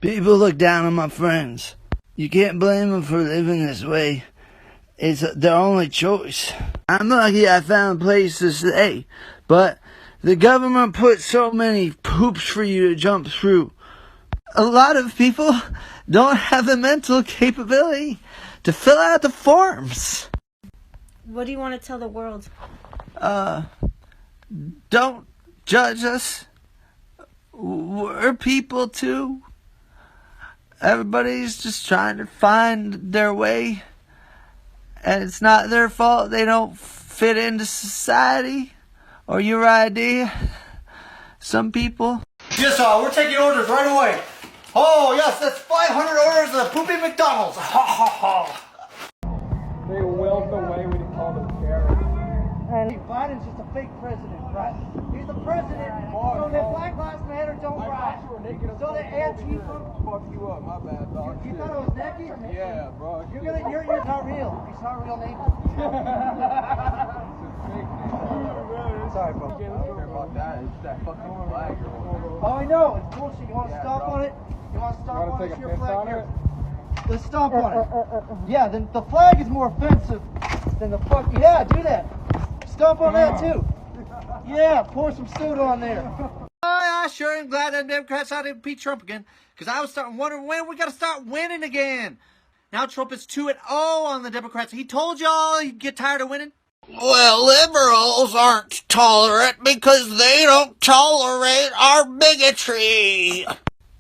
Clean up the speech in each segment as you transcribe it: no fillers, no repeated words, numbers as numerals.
People look down on my friends. You can't blame them for living this way. It's their only choice. I'm lucky I found a place to stay, but the government put so many hoops for you to jump through. A lot of people don't have the mental capability to fill out the forms. What do you want to tell the world? Don't judge us. We're people too. Everybody's just trying to find their way. And it's not their fault they don't fit into society or your idea. Some people. Yes, we're taking orders right away. Oh, yes, that's 500 orders of poopy McDonald's. Ha, ha, ha. They willed the way we call them terrorists. Biden's just a fake president, right? He's the president, so that Black Lives Matter don't riot. So that Antifa... Fuck you up, my bad, dog. You thought I was naked? Yeah, bro. You're not real. He's not real naked. Sorry, bro. I don't care about that. It's that fucking flag. Oh, I know. It's bullshit. You want to stomp on it? You want to stomp on it? It's your flag here. Let's stomp on it. Yeah, then the flag is more offensive than the fuck. Yeah, do that. Stomp on that too. Yeah, pour some soda on there. I sure am glad that Democrats had to impeach Trump again, because I was starting wondering when we got to start winning again. Now Trump is 2-0 on the Democrats. He told y'all he'd get tired of winning. Well, liberals aren't tolerant because they don't tolerate our bigotry.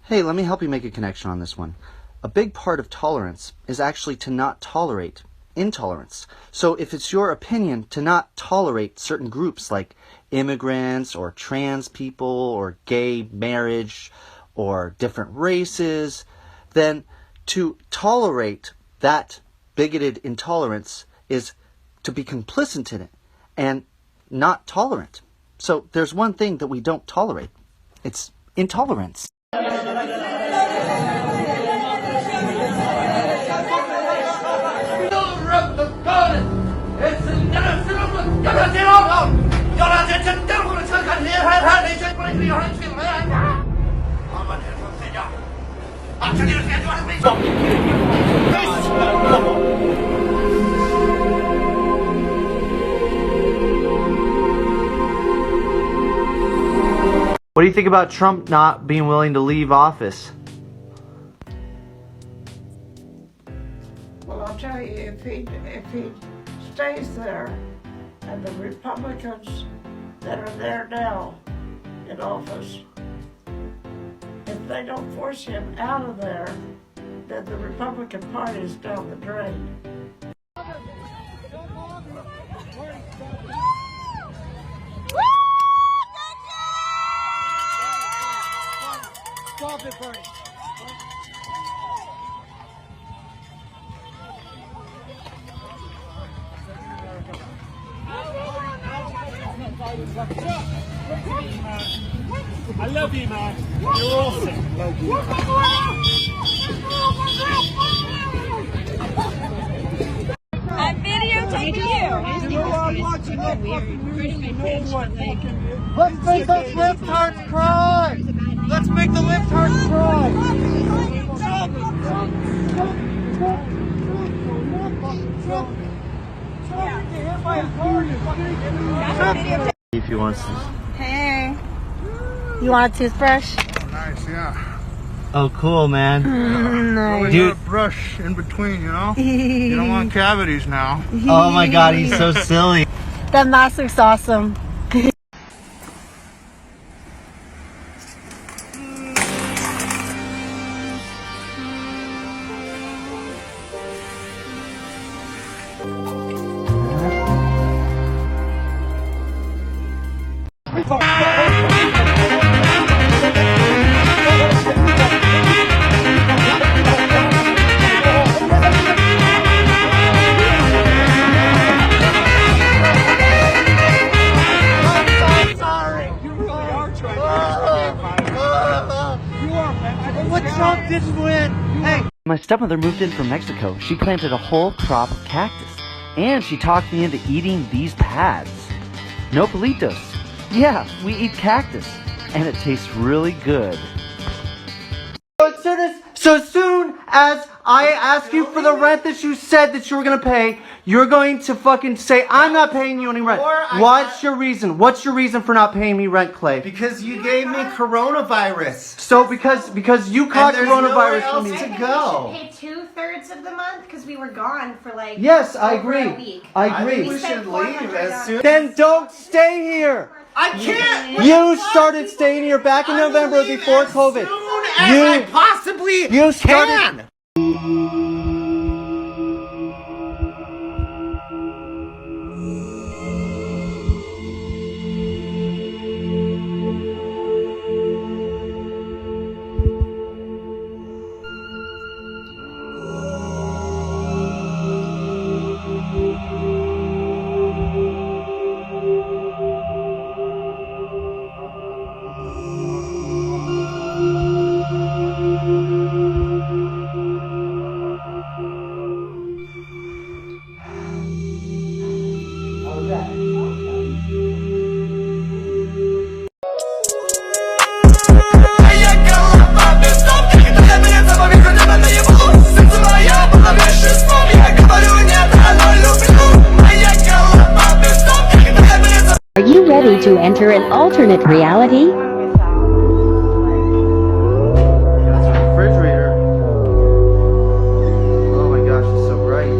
Hey, let me help you make a connection on this one. A big part of tolerance is actually to not tolerate intolerance. So if it's your opinion to not tolerate certain groups like immigrants or trans people or gay marriage or different races, then to tolerate that bigoted intolerance is to be complicit in it and not tolerant. So there's one thing that we don't tolerate. It's intolerance. What do you think about Trump not being willing to leave office? Well, I'll tell you, if he stays there, and the Republicans that are there now in office, if they don't force him out of there, then the Republican Party is down the drain. Stop it, Bernie. I love you, man. You're awesome. I'm videotaping you. You know I'm watching that fucking news. You know what fucking... Let's make those libtards cry! Let's make the libtards cry! If he wants to. Hey. You want a toothbrush? Nice, yeah. Oh, cool, man. Nice. Dude, a brush in between, you know? You don't want cavities now. Oh my God, he's so silly. That mask looks awesome. Trump didn't win. Hey. My stepmother moved in from Mexico. She planted a whole crop of cactus. And she talked me into eating these pads. No palitos. Yeah, we eat cactus. And it tastes really good. As soon as So soon as I ask you for the rent that you said that you were going to pay, you're going to fucking say, I'm not paying you any rent. What's your reason? What's your reason for not paying me rent, Clay? Because you gave me coronavirus. So because you caught coronavirus from me. To go. Pay 2/3 of the month because we were gone for like Yes, I over a agree. week. I I think agree. we should leave as soon. Then don't stay here. I can't. You started staying here back in November before COVID. As I possibly You started. can. Are you ready to enter an alternate reality? That's a refrigerator. Oh my gosh, it's so bright.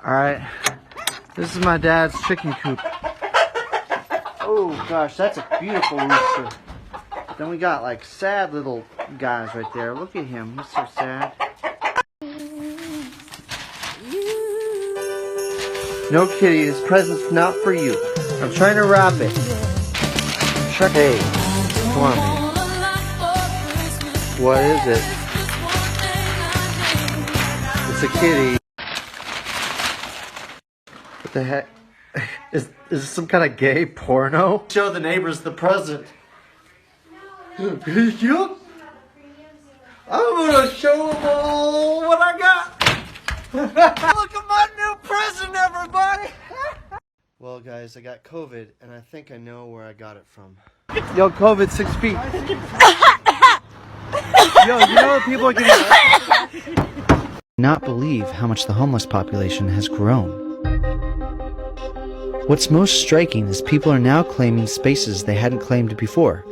Alright, this is my dad's chicken coop. Oh gosh, that's a beautiful rooster. Then we got like sad little guys right there. Look at him, he's so sad. No kitty, this present's not for you. I'm trying to wrap it. Hey, come on, man. What is it? It's a kitty. What the heck? Is this some kind of gay porno? Show the neighbors the present. Yup. I'm gonna show them all what I got. Look at my new present, everybody. Well, guys, I got COVID, and I think I know where I got it from. Yo, COVID, 6 feet. Yo, you know what people are getting? Not believe how much the homeless population has grown. What's most striking is people are now claiming spaces they hadn't claimed before,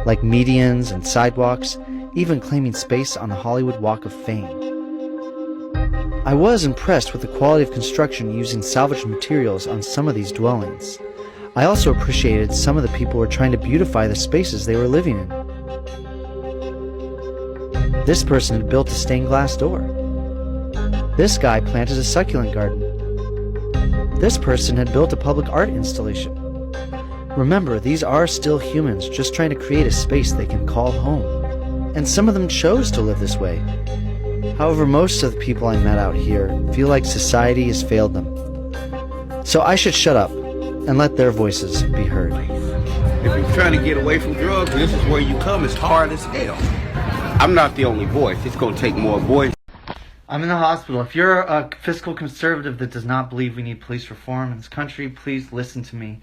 like medians and sidewalks, even claiming space on the Hollywood Walk of Fame. I was impressed with the quality of construction using salvaged materials on some of these dwellings. I also appreciated some of the people were trying to beautify the spaces they were living in. This person had built a stained glass door. This guy planted a succulent garden. This person had built a public art installation. Remember, these are still humans just trying to create a space they can call home. And some of them chose to live this way. However, most of the people I met out here feel like society has failed them. So I should shut up and let their voices be heard. If you're trying to get away from drugs, this is where you come. It's hard as hell. I'm not the only voice. It's going to take more voices. I'm in the hospital. If you're a fiscal conservative that does not believe we need police reform in this country, please listen to me.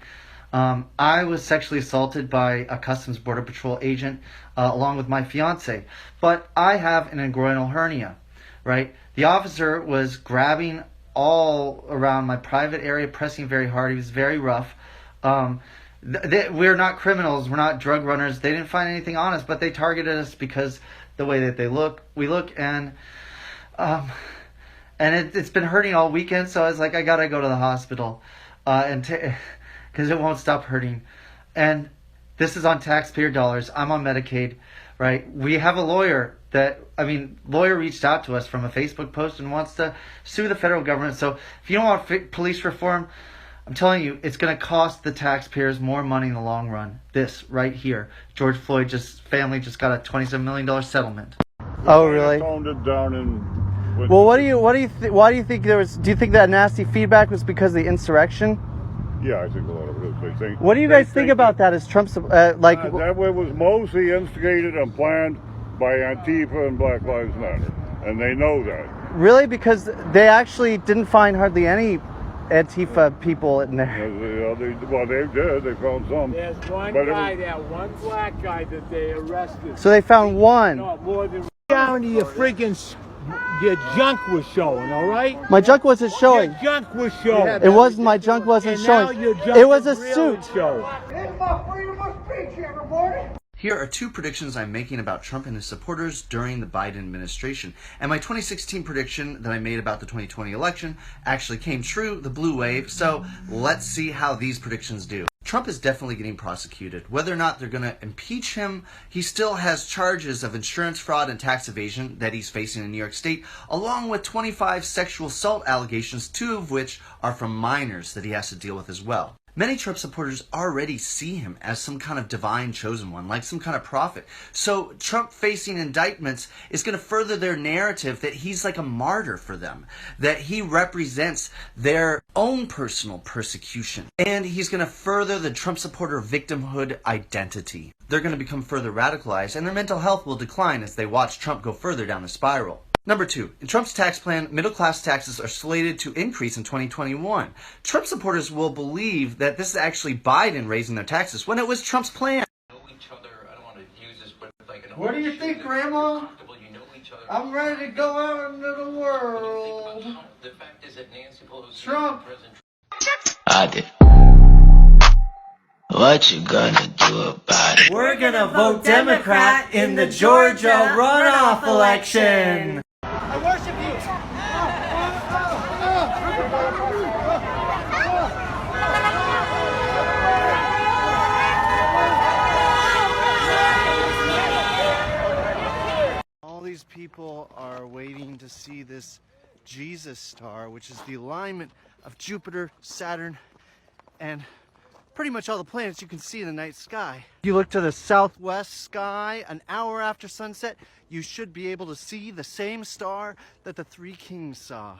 I was sexually assaulted by a Customs Border Patrol agent along with my fiance. But I have an inguinal hernia, right? The officer was grabbing all around my private area, pressing very hard. He was very rough. We're not criminals. We're not drug runners. They didn't find anything on us, but they targeted us because the way that we look, and it's been hurting all weekend. So I was like, I gotta go to the hospital, because it won't stop hurting. And this is on taxpayer dollars. I'm on Medicaid, right? We have a lawyer lawyer reached out to us from a Facebook post and wants to sue the federal government. So if you don't want police reform, I'm telling you, it's going to cost the taxpayers more money in the long run. This right here. George Floyd's family just got a $27 million settlement. Oh, really? Toned it down and well, why do you think there was? Do you think that nasty feedback was because of the insurrection? yeah, I think a lot of it is. They think. What do you guys think about that? As Trump's that way was mostly instigated and planned by Antifa and Black Lives Matter, and they know that. Really? Because they actually didn't find hardly any Antifa people in there. Well, they did. They found some. There's one guy there, one black guy that they arrested. So they found one. No, more than down to your freaking, your junk was showing, all right? My junk wasn't showing. Your junk was showing. It wasn't. My junk wasn't And showing. now your junk It was a is really suit. showing. It's my freedom of speech, everybody. Here are two predictions I'm making about Trump and his supporters during the Biden administration. And my 2016 prediction that I made about the 2020 election actually came true, the blue wave. So let's see how these predictions do. Trump is definitely getting prosecuted. Whether or not they're going to impeach him, he still has charges of insurance fraud and tax evasion that he's facing in New York State, along with 25 sexual assault allegations, 2 of which are from minors that he has to deal with as well. Many Trump supporters already see him as some kind of divine chosen one, like some kind of prophet. So Trump facing indictments is going to further their narrative that he's like a martyr for them, that he represents their own personal persecution. And he's going to further the Trump supporter victimhood identity. They're going to become further radicalized, and their mental health will decline as they watch Trump go further down the spiral. Number 2, in Trump's tax plan, middle-class taxes are slated to increase in 2021. Trump supporters will believe that this is actually Biden raising their taxes when it was Trump's plan. What do you think, Grandma? I'm ready to go out into the world. Trump. I did. What you gonna do about it? We're gonna vote Democrat in the Georgia runoff election. I worship you. All these people are waiting to see this Jesus star, which is the alignment of Jupiter, Saturn, and pretty much all the planets you can see in the night sky. If you look to the southwest sky an hour after sunset, you should be able to see the same star that the 3 kings saw.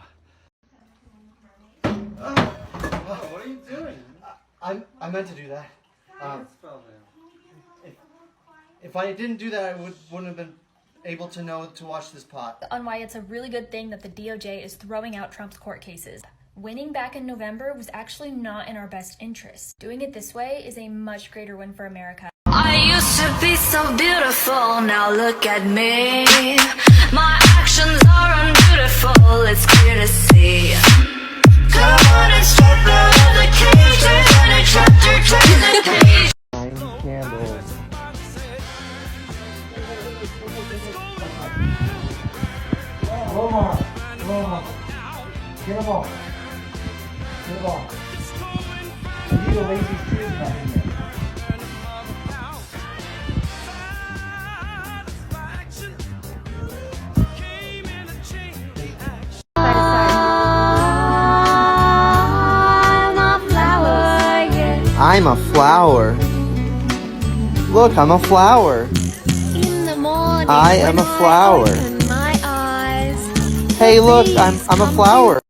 What are you doing? I meant to do that. If I didn't do that, I wouldn't have been able to know to watch this pot. On why it's a really good thing that the DOJ is throwing out Trump's court cases. Winning back in November was actually not in our best interest. Doing it this way is a much greater win for America. I used to be so beautiful, now look at me. My actions are unbeautiful, it's clear to see. Come on and step out of the cage, and a chapter turn the page. Candles. Come on. Get them all. Get them all. You need a lazy street back in there. I'm a flower. Look, I'm a flower. In the morning, I am a flower. my eyes. Hey, look, I'm a flower.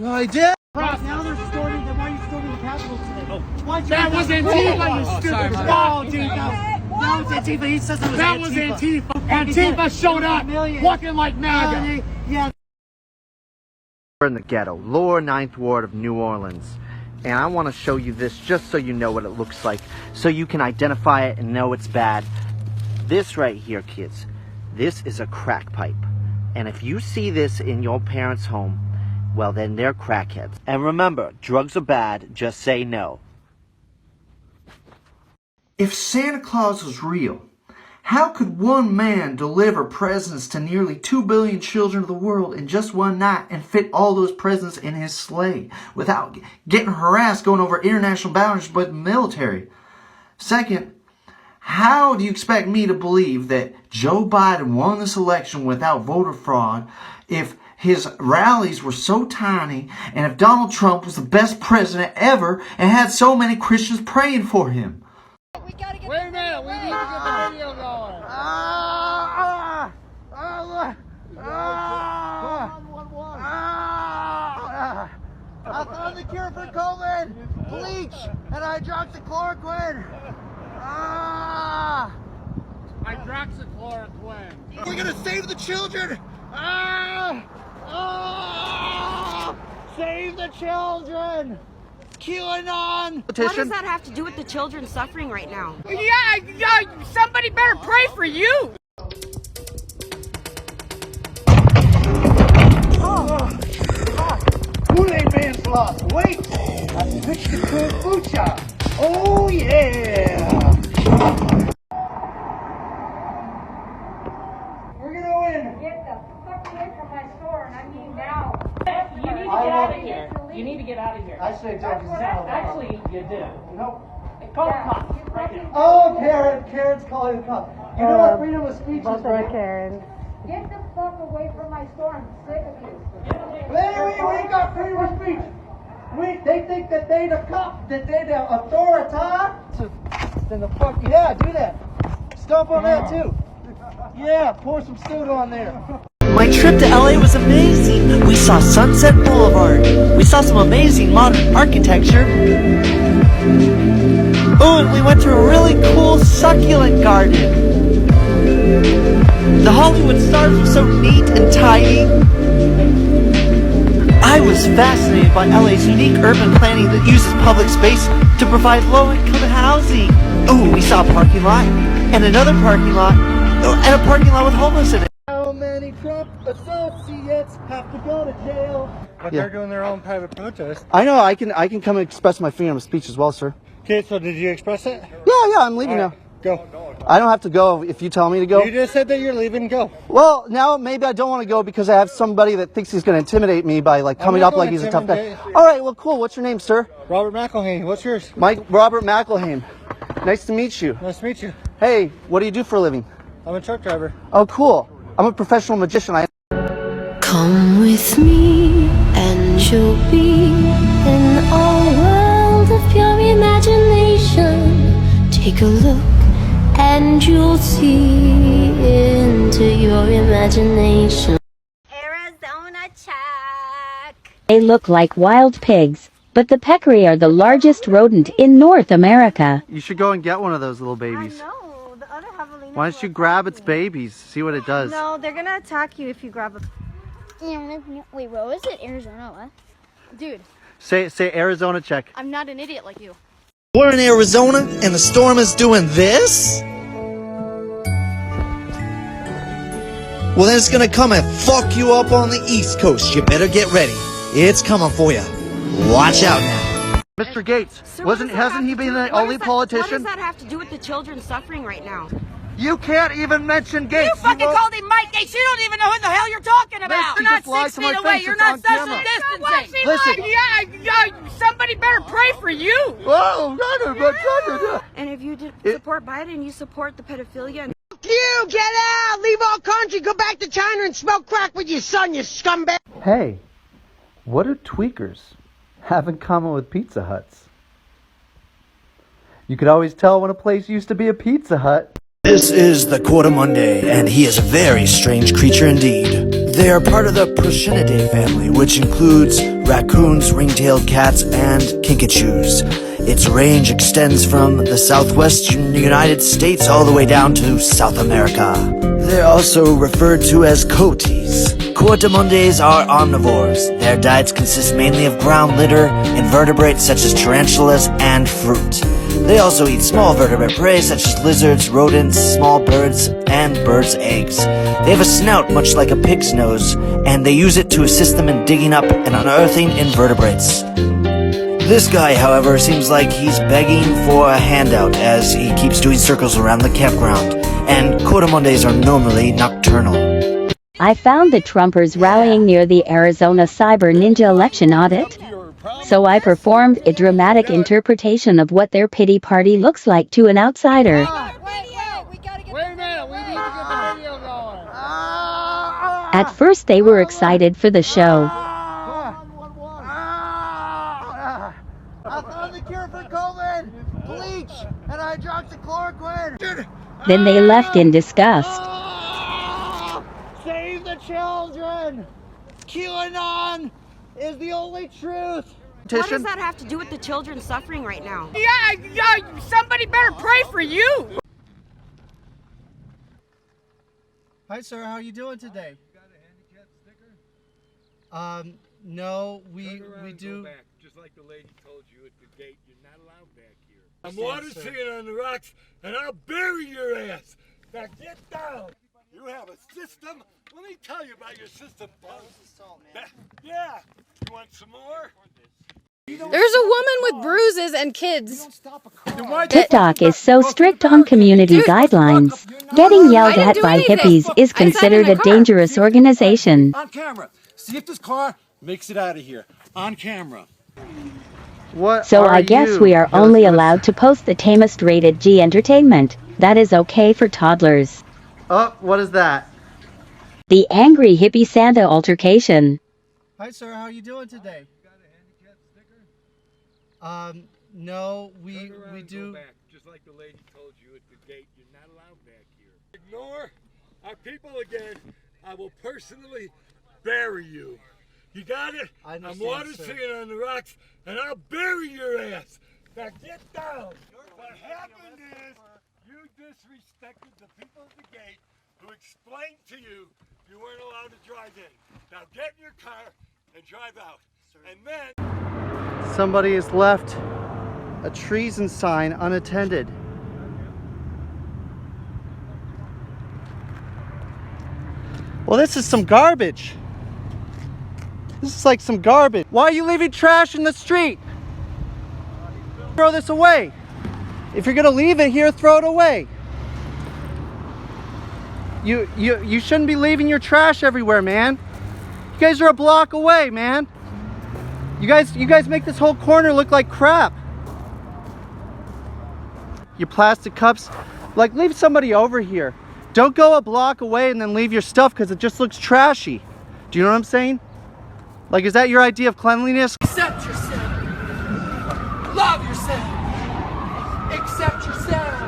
I did. Now they're storming. Then why are you storming the Capitol today? That was Antifa, you stupid No, dude, that was Antifa. He says it was That was Antifa. Antifa showed up, walking like MAGA. Yeah. We're in the ghetto, lower 9th ward of New Orleans. And I want to show you this just so you know what it looks like, so you can identify it and know it's bad. This right here, kids, this is a crack pipe. And if you see this in your parents' home, well, then they're crackheads. And remember, drugs are bad, just say no. If Santa Claus was real, how could one man deliver presents to nearly 2 billion children of the world in just one night and fit all those presents in his sleigh without getting harassed going over international boundaries by the military? Second, how do you expect me to believe that Joe Biden won this election without voter fraud if his rallies were so tiny and if Donald Trump was the best president ever and had so many Christians praying for him? Wait a minute, we need to get the video going. chloroquine, bleach, and hydroxychloroquine. Ah! Hydroxychloroquine. We're gonna save the children. Ah! Ah! Save the children. QAnon. What does that have to do with the children suffering right now? Yeah, somebody better pray for you. Kool-Aid Man's lost weight. I switched to kombucha. Oh yeah. We're gonna win. Get the fuck away from my store, and I mean now. You need to get out of here. You need to get out of here. I say don't. Actually, you do. Nope. Call the cops right now. Oh, Karen. Karen's calling the cops. You know what freedom of speech is, right? Karen. Get the fuck away from my store. I'm sick of you. We ain't got freedom of speech. They think that they the cop, that they the authority. Then the fuck, yeah, do that. Stomp on that too. Yeah, pour some soda on there. My trip to LA was amazing. We saw Sunset Boulevard. We saw some amazing modern architecture. Oh, and we went to a really cool succulent garden. The Hollywood stars were so neat and tidy. I was fascinated by LA's unique urban planning that uses public space to provide low-income housing. Oh, we saw a parking lot, and another parking lot, and a parking lot with homeless in it. How many Trump associates have to go to jail? But they're doing their own private protest. I know, I can come and express my freedom of speech as well, sir. Okay, so did you express it? Yeah, I'm leaving now. Go. I don't have to go if you tell me to go. You just said that you're leaving. Go. Well, now maybe I don't want to go because I have somebody that thinks he's going to intimidate me by like coming up like he's a tough guy. All right, well, cool. What's your name, sir? Robert McElhaney. What's yours? Robert McElhaney. Nice to meet you. Nice to meet you. Hey, what do you do for a living? I'm a truck driver. Oh, cool. I'm a professional magician. Come with me and you'll be in a world of pure imagination. Take a look and you'll see into your imagination. Arizona check. They look like wild pigs, but the peccary are the largest rodent in North America. You should go and get one of those little babies. I know. The other javelinas. Why don't you grab its babies, see what it does? No, they're gonna attack you if you grab them. Wait, what was it? Arizona, what? Dude, Say Arizona check. I'm not an idiot like you. We're in Arizona, and the storm is doing this? Well, then it's gonna come and fuck you up on the East Coast. You better get ready. It's coming for you. Watch out now. Mr. Gates, hasn't he been the only politician? What does that have to do with the children suffering right now? You can't even mention Gates. You fucking called him Mike Gates. You don't even know who the hell you're talking about. Listen, You're not just lie 6 to my feet away. face. You're It's not on social camera. distancing. Listen. Yeah, somebody better pray for you. Whoa, And if you support Biden, you support the pedophilia. And You get out. Leave our country. Go back to China and smoke crack with your son, you scumbag. Hey, what do tweakers have in common with Pizza Huts? You could always tell when a place used to be a Pizza Hut. This is the Quarter Monday, and he is a very strange creature indeed. They are part of the Prochinidae family, which includes raccoons, ring-tailed cats, and kinkajous. Its range extends from the southwestern United States all the way down to South America. They're also referred to as coatis. Quartamundes are omnivores. Their diets consist mainly of ground litter, invertebrates such as tarantulas, and fruit. They also eat small vertebrate prey such as lizards, rodents, small birds, and birds' eggs. They have a snout much like a pig's nose, and they use it to assist them in digging up and unearthing invertebrates. This guy, however, seems like he's begging for a handout as he keeps doing circles around the campground, and Quartamundes are normally nocturnal. I found the Trumpers rallying near the Arizona Cyber Ninja election audit. So I performed a dramatic interpretation of what their pity party looks like to an outsider. Wait a minute. We need to get the video going. At first they were excited for the show. I found the cure for COVID. Bleach and hydroxychloroquine. Then they left in disgust. Save the children. QAnon is the only truth. What does that have to do with the children suffering right now? Yeah, somebody better pray for you. Hi, sir. How are you doing today? You got a handicap sticker? No, we do. Go back, just like the lady told you at the gate. You're not allowed back here. I'm water singing on the rocks, and I'll bury your ass. Now get down. You have a system. Let me tell you about your system, punk. Yeah. You want some more? There's a woman with bruises and kids. TikTok is so strict on community guidelines. Getting yelled at by hippies is considered a dangerous organization. On camera. See if this car makes it out of here. On camera. So I guess we are only allowed to post the tamest rated G entertainment. That is okay for toddlers. Oh, what is that? The angry hippie Santa altercation. Hi, sir. How are you doing today? You got a handicap sticker? No, we do. Go back, just like the lady told you at the gate. You're not allowed back here. Ignore our people again. I will personally bury you. You got it? I'm water singing on the rocks, and I'll bury your ass. Now get down. What happened is you disrespected the people at the gate who explained to you you weren't allowed to drive in. Now get in your car and drive out. And then Somebody has left a treason sign unattended. Well, this is some garbage. This is like some garbage. Why are you leaving trash in the street? Throw this away. If you're gonna leave it here, throw it away. You shouldn't be leaving your trash everywhere, man. You guys are a block away, man. You guys make this whole corner look like crap. Your plastic cups, like, leave somebody over here. Don't go a block away and then leave your stuff because it just looks trashy. Do you know what I'm saying? Like, is that your idea of cleanliness? Accept yourself. Love yourself. Accept yourself.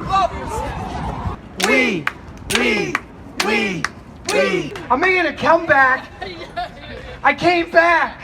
Love yourself. We. I'm making a comeback. I came back.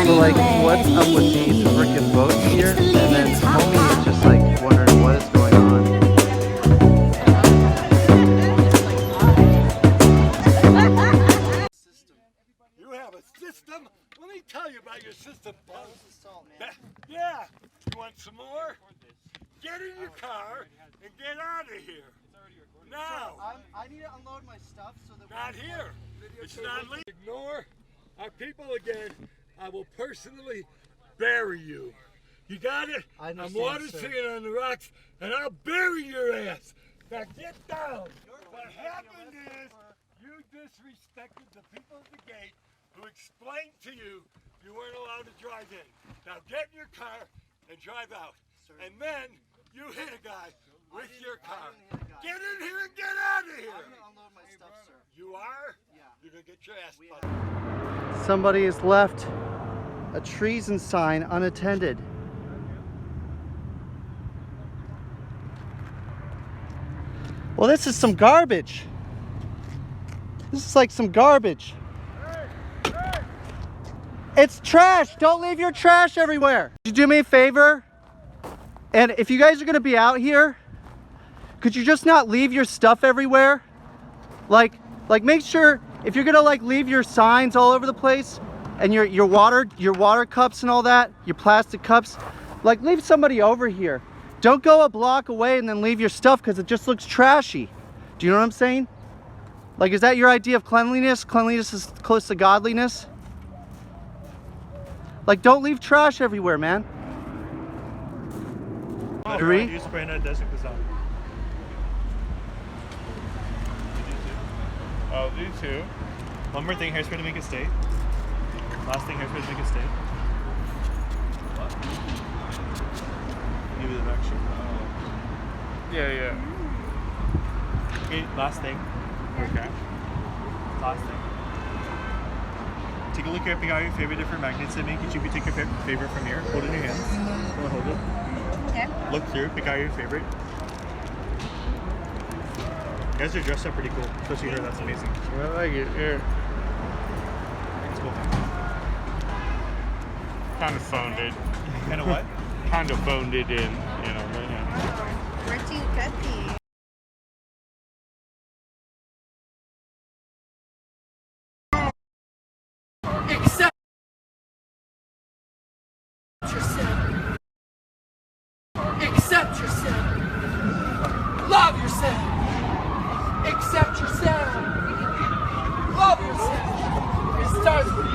So, like, what's up with these freaking boats here? And then homie is just like wondering what is going on. you have a system. Let me tell you about your system, punk. Yeah. You want some more? Get in your car and get out of here. Now. I need to unload my stuff so that. Not here. It's not legal. Ignore our people again. I will personally bury you. You got it? I'm water singing on the rocks, and I'll bury your ass. Now get down. What happened is you disrespected the people at the gate who explained to you you weren't allowed to drive in. Now get in your car and drive out. And then you hit a guy with your car. Get in here and get out of here. I'm gonna unload my stuff, sir. You are? Yeah. You're gonna get your ass busted. Somebody has left a treason sign unattended. Well, this is some garbage. This is like some garbage. It's trash. Don't leave your trash everywhere. Could you do me a favor? And if you guys are gonna be out here, could you just not leave your stuff everywhere? Like make sure, if you're gonna like leave your signs all over the place and your water cups and all that, your plastic cups, like, leave somebody over here. Don't go a block away and then leave your stuff because it just looks trashy. Do you know what I'm saying? Like, is that your idea of cleanliness? Cleanliness is close to godliness. Like, don't leave trash everywhere, man. Agree? You spray that desert design. I'll do two. One more thing, hairspray to make it stay. Last thing, hairspray to make it stay. What? Give you the extra. Yeah. Okay, last thing. Okay. Last thing. Take a look here. Pick out your favorite different magnets that make it. You can take your favorite from here. Hold it in your hands. Go and hold it. Okay. Look through. Pick out your favorite. You guys are dressed up pretty cool. Especially her. That's amazing. I like it. Here. It's cool. Kind of phoned it. Kind of what? Kind of phoned it in, you know. But, yeah. Where do you cut these? Accept yourself. Accept yourself. Love yourself. Accept yourself. Love yourself. It starts with